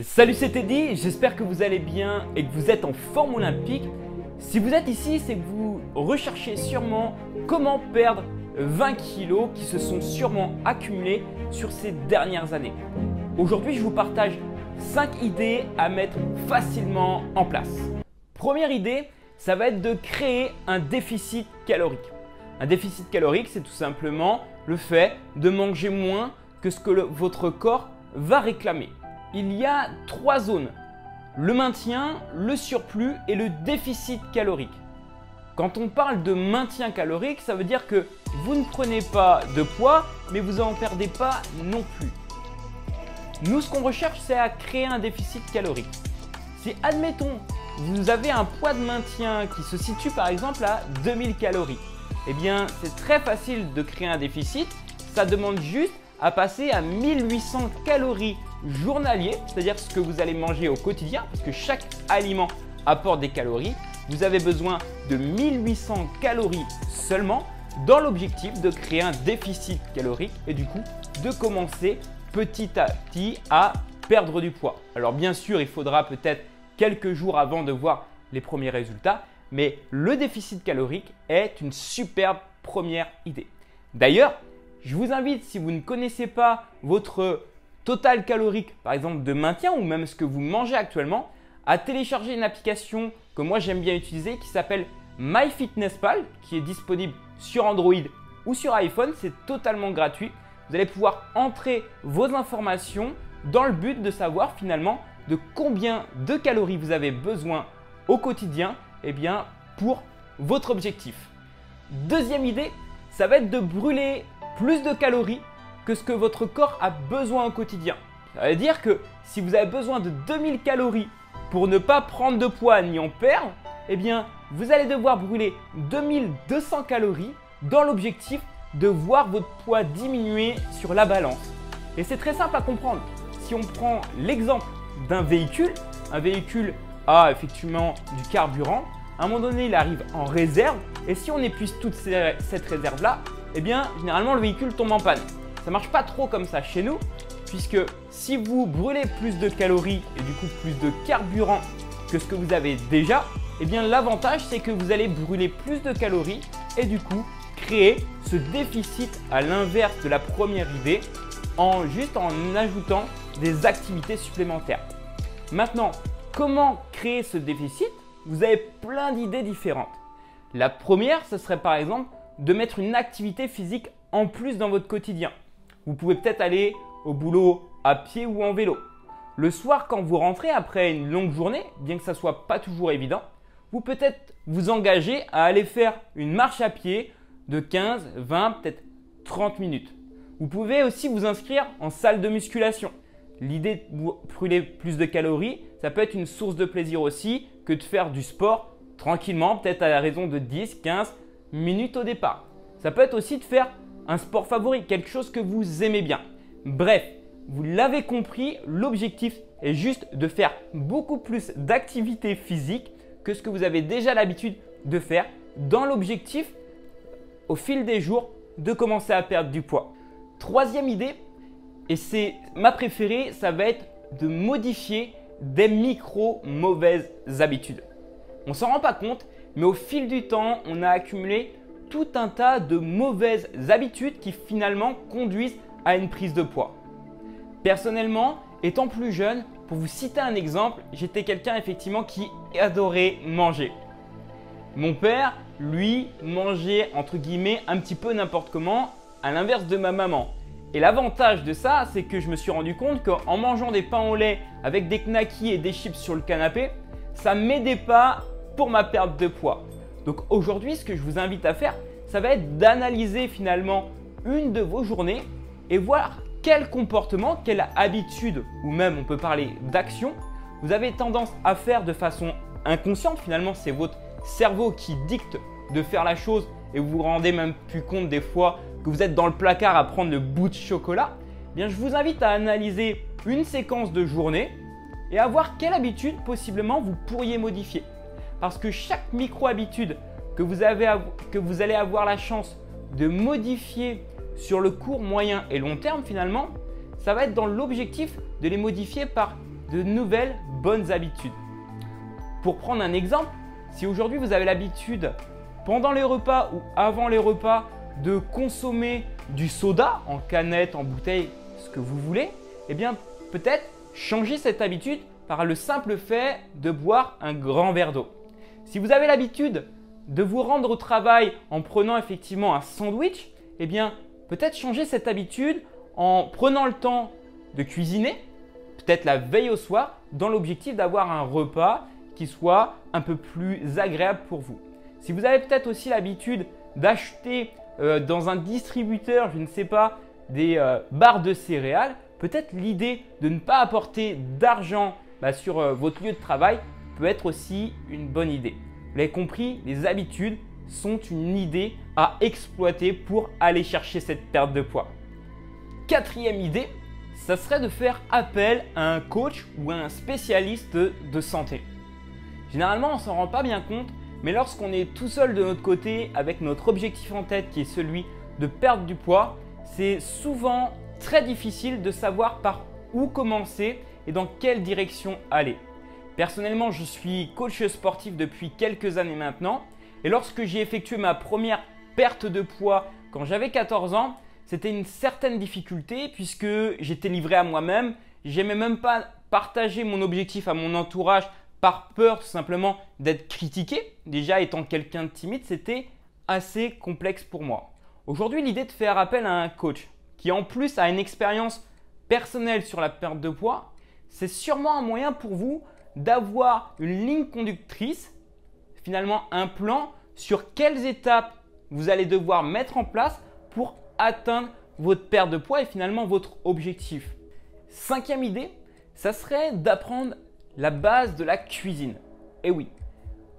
Salut, c'est Teddy, j'espère que vous allez bien et que vous êtes en forme olympique. Si vous êtes ici, c'est que vous recherchez sûrement comment perdre 20 kilos qui se sont sûrement accumulés sur ces dernières années. Aujourd'hui, je vous partage 5 idées à mettre facilement en place. Première idée, ça va être de créer un déficit calorique. Un déficit calorique, c'est tout simplement le fait de manger moins que ce que votre corps va réclamer. Il y a 3 zones, le maintien, le surplus et le déficit calorique. Quand on parle de maintien calorique, ça veut dire que vous ne prenez pas de poids, mais vous n'en perdez pas non plus. Nous, ce qu'on recherche, c'est à créer un déficit calorique. Si, admettons, vous avez un poids de maintien qui se situe par exemple à 2000 calories, eh bien, c'est très facile de créer un déficit. Ça demande juste à passer à 1800 calories journaliers, c'est-à-dire ce que vous allez manger au quotidien, parce que chaque aliment apporte des calories. Vous avez besoin de 1800 calories seulement dans l'objectif de créer un déficit calorique et du coup de commencer petit à petit à perdre du poids. Alors bien sûr, il faudra peut-être quelques jours avant de voir les premiers résultats, mais le déficit calorique est une superbe première idée. D'ailleurs, je vous invite, si vous ne connaissez pas votre total calorique, par exemple de maintien ou même ce que vous mangez actuellement, à télécharger une application que moi j'aime bien utiliser qui s'appelle MyFitnessPal, qui est disponible sur Android ou sur iPhone. C'est totalement gratuit. Vous allez pouvoir entrer vos informations dans le but de savoir finalement de combien de calories vous avez besoin au quotidien pour votre objectif. Deuxième idée, ça va être de brûler plus de calories que ce que votre corps a besoin au quotidien. Ça veut dire que si vous avez besoin de 2000 calories pour ne pas prendre de poids ni en perdre, vous allez devoir brûler 2200 calories dans l'objectif de voir votre poids diminuer sur la balance. Et c'est très simple à comprendre. Si on prend l'exemple d'un véhicule, un véhicule a effectivement du carburant, à un moment donné il arrive en réserve et si on épuise toute cette réserve-là, généralement le véhicule tombe en panne. Ça ne marche pas trop comme ça chez nous, puisque si vous brûlez plus de calories et du coup plus de carburant que ce que vous avez déjà, l'avantage c'est que vous allez brûler plus de calories et du coup créer ce déficit à l'inverse de la première idée en ajoutant des activités supplémentaires. Maintenant, comment créer ce déficit? Vous avez plein d'idées différentes. La première, ce serait par exemple de mettre une activité physique en plus dans votre quotidien. Vous pouvez peut-être aller au boulot à pied ou en vélo. Le soir, quand vous rentrez après une longue journée, bien que ça ne soit pas toujours évident, vous peut-être vous engager à aller faire une marche à pied de 15, 20, peut-être 30 minutes. Vous pouvez aussi vous inscrire en salle de musculation. L'idée de brûler plus de calories, ça peut être une source de plaisir aussi que de faire du sport tranquillement, peut-être à la raison de 10, 15 minutes au départ. Ça peut être aussi de faire un sport favori, quelque chose que vous aimez bien. Bref, vous l'avez compris, l'objectif est juste de faire beaucoup plus d'activités physiques que ce que vous avez déjà l'habitude de faire dans l'objectif, au fil des jours, de commencer à perdre du poids. Troisième idée, et c'est ma préférée, ça va être de modifier des micro-mauvaises habitudes. On ne s'en rend pas compte, mais au fil du temps, on a accumulé tout un tas de mauvaises habitudes qui finalement conduisent à une prise de poids. Personnellement, étant plus jeune, pour vous citer un exemple, j'étais quelqu'un effectivement qui adorait manger. Mon père, lui, mangeait entre guillemets un petit peu n'importe comment, à l'inverse de ma maman. Et l'avantage de ça, c'est que je me suis rendu compte qu'en mangeant des pains au lait avec des knackis et des chips sur le canapé, ça ne m'aidait pas pour ma perte de poids. Donc aujourd'hui, ce que je vous invite à faire, ça va être d'analyser finalement une de vos journées et voir quel comportement, quelle habitude ou même on peut parler d'action, vous avez tendance à faire de façon inconsciente. Finalement, c'est votre cerveau qui dicte de faire la chose et vous vous rendez même plus compte des fois que vous êtes dans le placard à prendre le bout de chocolat. Je vous invite à analyser une séquence de journée et à voir quelle habitude possiblement vous pourriez modifier. Parce que chaque micro-habitude que vous allez avoir la chance de modifier sur le court, moyen et long terme finalement, ça va être dans l'objectif de les modifier par de nouvelles bonnes habitudes. Pour prendre un exemple, si aujourd'hui vous avez l'habitude, pendant les repas ou avant les repas, de consommer du soda en canette, en bouteille, ce que vous voulez, eh bien peut-être changer cette habitude par le simple fait de boire un grand verre d'eau. Si vous avez l'habitude de vous rendre au travail en prenant effectivement un sandwich, eh bien peut-être changer cette habitude en prenant le temps de cuisiner, peut-être la veille au soir, dans l'objectif d'avoir un repas qui soit un peu plus agréable pour vous. Si vous avez peut-être aussi l'habitude d'acheter dans un distributeur, je ne sais pas, des barres de céréales, peut-être l'idée de ne pas apporter d'argent sur votre lieu de travail peut être aussi une bonne idée. Vous l'avez compris, les habitudes sont une idée à exploiter pour aller chercher cette perte de poids. Quatrième idée, ça serait de faire appel à un coach ou à un spécialiste de santé. Généralement, on ne s'en rend pas bien compte, mais lorsqu'on est tout seul de notre côté avec notre objectif en tête qui est celui de perdre du poids, c'est souvent très difficile de savoir par où commencer et dans quelle direction aller. Personnellement, je suis coach sportif depuis quelques années maintenant et lorsque j'ai effectué ma première perte de poids quand j'avais 14 ans, c'était une certaine difficulté puisque j'étais livré à moi-même. J'aimais même pas partager mon objectif à mon entourage par peur tout simplement d'être critiqué. Déjà étant quelqu'un de timide, c'était assez complexe pour moi. Aujourd'hui, l'idée de faire appel à un coach qui en plus a une expérience personnelle sur la perte de poids, c'est sûrement un moyen pour vous d'avoir une ligne conductrice, finalement un plan sur quelles étapes vous allez devoir mettre en place pour atteindre votre perte de poids et finalement votre objectif. Cinquième idée, ça serait d'apprendre la base de la cuisine. Et oui,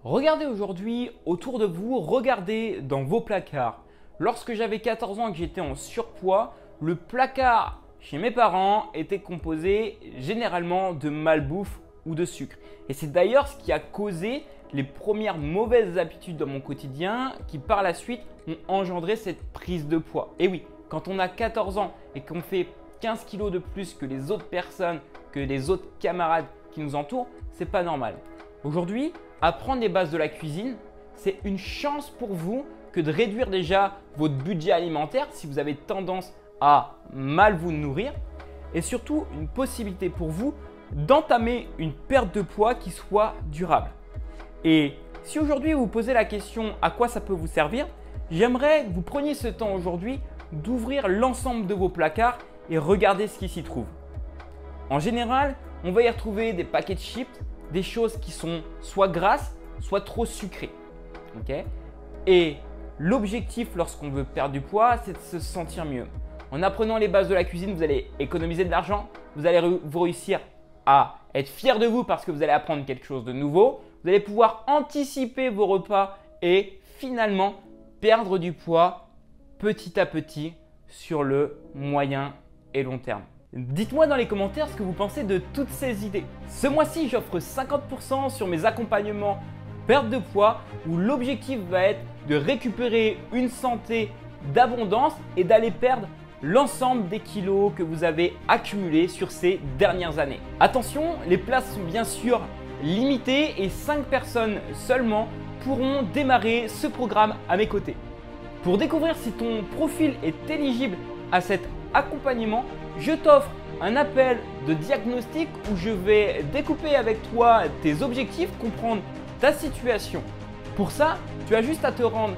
regardez aujourd'hui autour de vous, regardez dans vos placards. Lorsque j'avais 14 ans et que j'étais en surpoids, le placard chez mes parents était composé généralement de malbouffe ou de sucre. Et c'est d'ailleurs ce qui a causé les premières mauvaises habitudes dans mon quotidien qui par la suite ont engendré cette prise de poids. Et oui, quand on a 14 ans et qu'on fait 15 kilos de plus que les autres personnes, que les autres camarades qui nous entourent, c'est pas normal. Aujourd'hui, apprendre les bases de la cuisine, c'est une chance pour vous que de réduire déjà votre budget alimentaire si vous avez tendance à mal vous nourrir et surtout une possibilité pour vous d'entamer une perte de poids qui soit durable. Et si aujourd'hui vous vous posez la question à quoi ça peut vous servir, j'aimerais que vous preniez ce temps aujourd'hui d'ouvrir l'ensemble de vos placards et regarder ce qui s'y trouve. En général, on va y retrouver des paquets de chips, des choses qui sont soit grasses, soit trop sucrées. Okay ? Et l'objectif lorsqu'on veut perdre du poids, c'est de se sentir mieux. En apprenant les bases de la cuisine, vous allez économiser de l'argent, vous allez réussir à être fier de vous parce que vous allez apprendre quelque chose de nouveau, vous allez pouvoir anticiper vos repas et finalement perdre du poids petit à petit sur le moyen et long terme. Dites-moi dans les commentaires ce que vous pensez de toutes ces idées. Ce mois-ci, j'offre 50% sur mes accompagnements perte de poids où l'objectif va être de récupérer une santé d'abondance et d'aller perdre l'ensemble des kilos que vous avez accumulés sur ces dernières années. Attention, les places sont bien sûr limitées et 5 personnes seulement pourront démarrer ce programme à mes côtés. Pour découvrir si ton profil est éligible à cet accompagnement, je t'offre un appel de diagnostic où je vais découper avec toi tes objectifs, comprendre ta situation. Pour ça, tu as juste à te rendre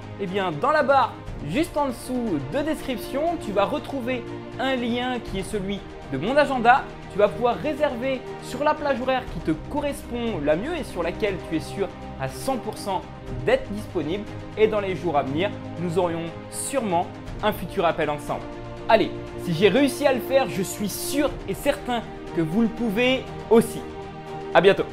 dans la barre juste en dessous de description. Tu vas retrouver un lien qui est celui de mon agenda. Tu vas pouvoir réserver sur la plage horaire qui te correspond la mieux et sur laquelle tu es sûr à 100% d'être disponible. Et dans les jours à venir, nous aurions sûrement un futur appel ensemble. Allez, si j'ai réussi à le faire, je suis sûr et certain que vous le pouvez aussi. À bientôt.